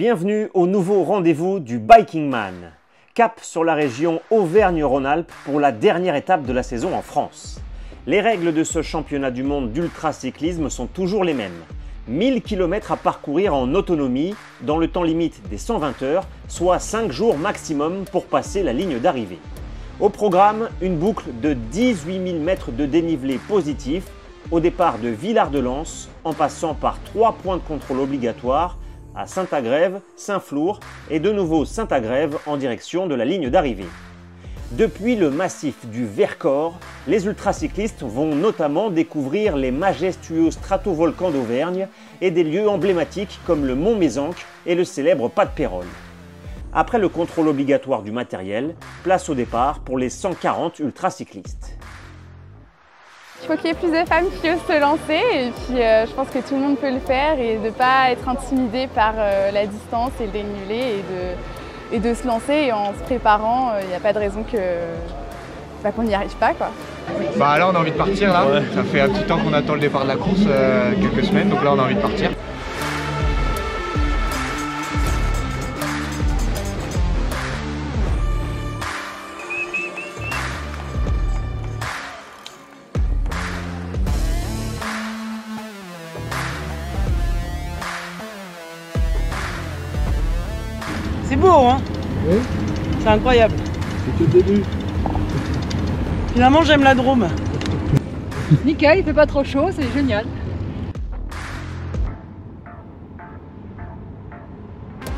Bienvenue au nouveau rendez-vous du Biking Man. Cap sur la région Auvergne-Rhône-Alpes pour la dernière étape de la saison en France. Les règles de ce championnat du monde d'ultracyclisme sont toujours les mêmes. 1000 km à parcourir en autonomie dans le temps limite des 120 heures, soit 5 jours maximum pour passer la ligne d'arrivée. Au programme, une boucle de 18 000 mètres de dénivelé positif au départ de Villard-de-Lans en passant par 3 points de contrôle obligatoires à Saint-Agrève, Saint-Flour et de nouveau Saint-Agrève en direction de la ligne d'arrivée. Depuis le massif du Vercors, les ultracyclistes vont notamment découvrir les majestueux stratovolcans d'Auvergne et des lieux emblématiques comme le Mont Mézenc et le célèbre Pas de Pérol. Après le contrôle obligatoire du matériel, place au départ pour les 140 ultracyclistes. Il faut qu'il y ait plus de femmes qui osent se lancer et puis je pense que tout le monde peut le faire et de ne pas être intimidé par la distance et le dénivelé et de se lancer et en se préparant, il n'y a pas de raison qu'on n'y arrive pas, quoi. Bah là on a envie de partir là, ouais. Ça fait un petit temps qu'on attend le départ de la course, quelques semaines, donc là on a envie de partir. C'est beau, hein? Oui. C'est incroyable. C'est que le début. Finalement, j'aime la Drôme. Nickel, il fait pas trop chaud, c'est génial.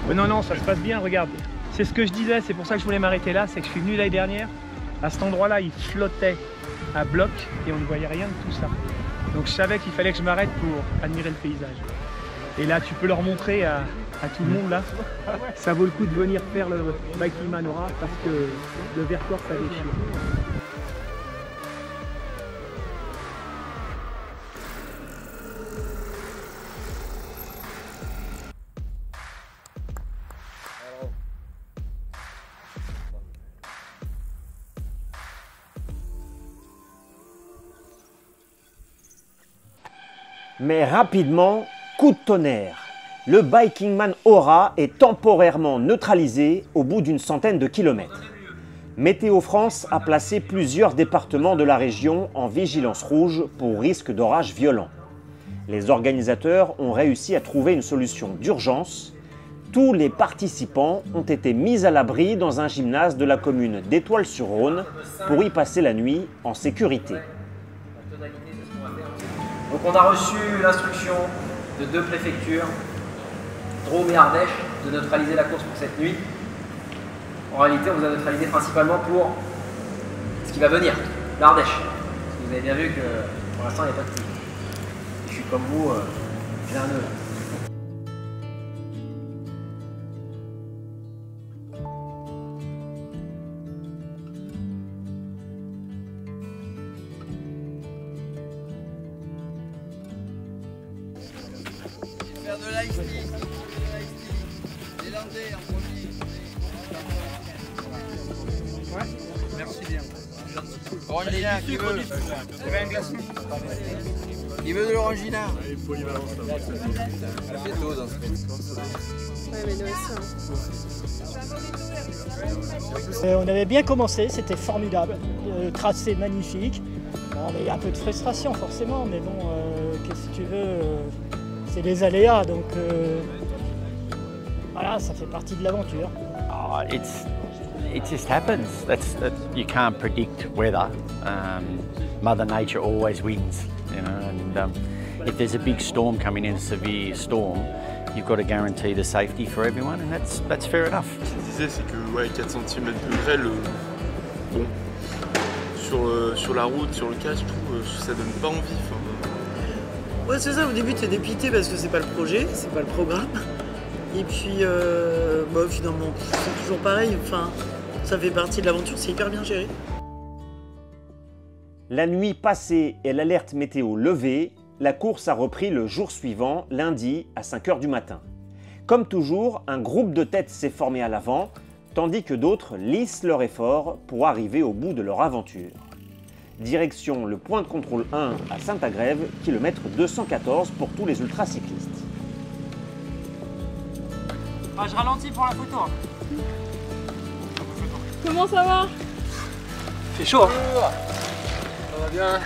Mais non, ça se passe bien, regarde. C'est ce que je disais, c'est pour ça que je voulais m'arrêter là, c'est que je suis venu l'année dernière. À cet endroit-là, il flottait à bloc et on ne voyait rien de tout ça. Donc je savais qu'il fallait que je m'arrête pour admirer le paysage. Et là, tu peux leur montrer à tout le monde là, ça vaut le coup de venir faire le Biking Man Aura parce que le Vercors ça déchire. Mais rapidement, coup de tonnerre. Le Biking Man Aura est temporairement neutralisé au bout d'une centaine de kilomètres. Météo France a placé plusieurs départements de la région en vigilance rouge pour risque d'orage violent. Les organisateurs ont réussi à trouver une solution d'urgence. Tous les participants ont été mis à l'abri dans un gymnase de la commune d'Étoile-sur-Rhône pour y passer la nuit en sécurité. Donc on a reçu l'instruction de 2 préfectures, Drôme et Ardèche, de neutraliser la course pour cette nuit. En réalité, on vous a neutralisé principalement pour ce qui va venir, l'Ardèche. Parce que vous avez bien vu que pour l'instant, il n'y a pas de pluie. Je suis comme vous, j'ai un nœud là. Faire de live ski, les Landais en premier. Ouais, merci bien. Orangina, qui veut? Un glaçon. Qui veut de l'orangina? Ouais, mais nous aussi. On avait bien commencé, c'était formidable. Le tracé magnifique. Bon, il y a un peu de frustration forcément, mais bon, qu'est-ce que tu veux, c'est les aléas, donc voilà, ça fait partie de l'aventure. Oh, it just happens. You can't predict weather. Mother Nature always wins, you know. And if there's a big storm coming in, a severe storm, you've got to guarantee the safety for everyone, and that's fair enough. Ce que je disais, c'est que ouais, 4 cm de grêle, bon, sur la route, sur le casque, je trouve ça donne pas envie. Ouais, c'est ça, au début t'es dépité parce que c'est pas le projet, c'est pas le programme. Et puis, finalement, c'est toujours pareil, enfin, ça fait partie de l'aventure, c'est hyper bien géré. La nuit passée et l'alerte météo levée, la course a repris le jour suivant, lundi, à 5 h du matin. Comme toujours, un groupe de têtes s'est formé à l'avant, tandis que d'autres lissent leur effort pour arriver au bout de leur aventure. Direction le point de contrôle 1 à Saint-Agrève, kilomètre 214 pour tous les ultracyclistes. Ah, je ralentis pour la photo. Comment ça va? C'est chaud. Ça va bien.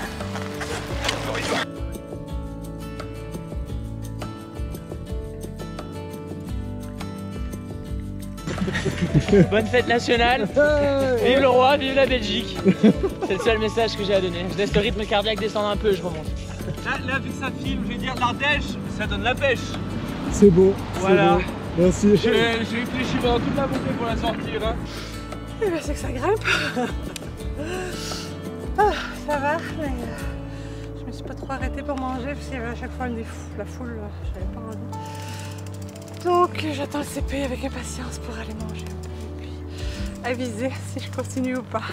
Bonne fête nationale. Vive le roi, vive la Belgique. C'est le seul message que j'ai à donner. Je laisse le rythme cardiaque descendre un peu et je remonte. Là, vu que ça filme, je vais dire l'Ardèche, ça donne la pêche. C'est beau. Voilà. Beau. Merci. J'ai réfléchi pendant toute la boucle pour la sortir. Hein. Eh ben c'est que ça grimpe. Ah, ça va, mais je me suis pas trop arrêtée pour manger parce qu'il y avait à chaque fois la foule, j'avais pas envie. Donc j'attends le CP avec impatience pour aller manger un peu et puis aviser si je continue ou pas.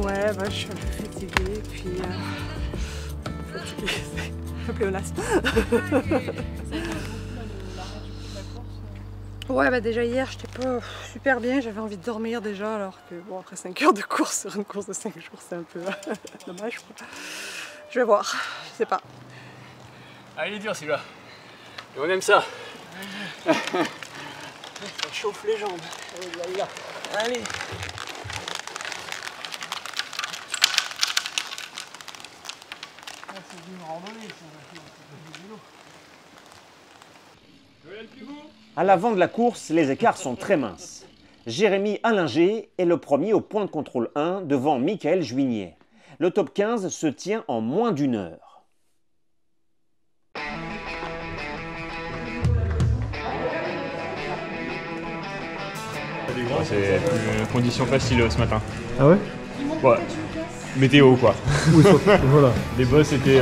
Ouais, bah, je suis un peu fatiguée, puis fatiguée, c'est un pléonasme. Ouais, bah déjà hier, j'étais pas super bien, j'avais envie de dormir déjà, alors que bon, après 5 heures de course sur une course de 5 jours, c'est un peu dommage quoi. Je vais voir, je sais pas. Ah, il est dur celui-là. Et on aime ça. Ça chauffe les jambes. Allez. C'est une randonnée, À l'avant de la course, les écarts sont très minces. Jérémy Allinger est le premier au point de contrôle 1 devant Michael Juignet. Le top 15 se tient en moins d'une heure. C'est une condition facile ce matin. Ah ouais? Ouais. Météo quoi. Oui, voilà. Les boss étaient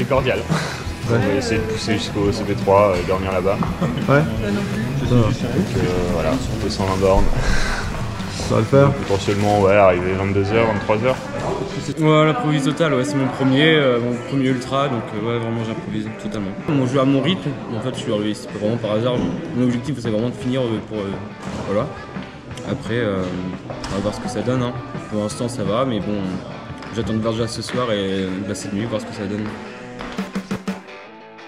cordiales. Ouais. On va essayer de pousser jusqu'au CP3, dormir là-bas. Ouais. Donc voilà, on peut 120 bornes. Ça va le faire. Potentiellement ouais, arriver 22h, 23h. Ouais, l'improvise totale, ouais, c'est mon premier ultra, donc ouais, vraiment j'improvise totalement. On joue à mon rythme, en fait je suis arrivé ici vraiment par hasard. Mon objectif c'est vraiment de finir pour voilà. Après on va voir ce que ça donne, hein. Pour l'instant ça va, mais bon, j'attends de voir déjà ce soir et là cette nuit, voir ce que ça donne.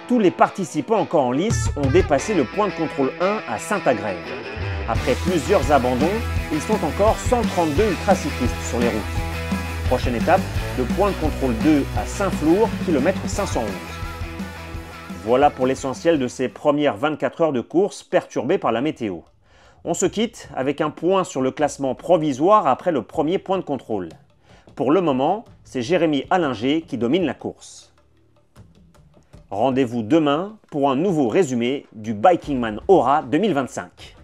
Tous les participants encore en lice ont dépassé le point de contrôle 1 à Saint-Agrève. Après plusieurs abandons, ils sont encore 132 ultracyclistes sur les routes. Prochaine étape, le point de contrôle 2 à Saint-Flour, kilomètre 511. Voilà pour l'essentiel de ces premières 24 heures de course perturbées par la météo. On se quitte avec un point sur le classement provisoire après le premier point de contrôle. Pour le moment, c'est Jérémy Allinger qui domine la course. Rendez-vous demain pour un nouveau résumé du Bikingman Aura 2025.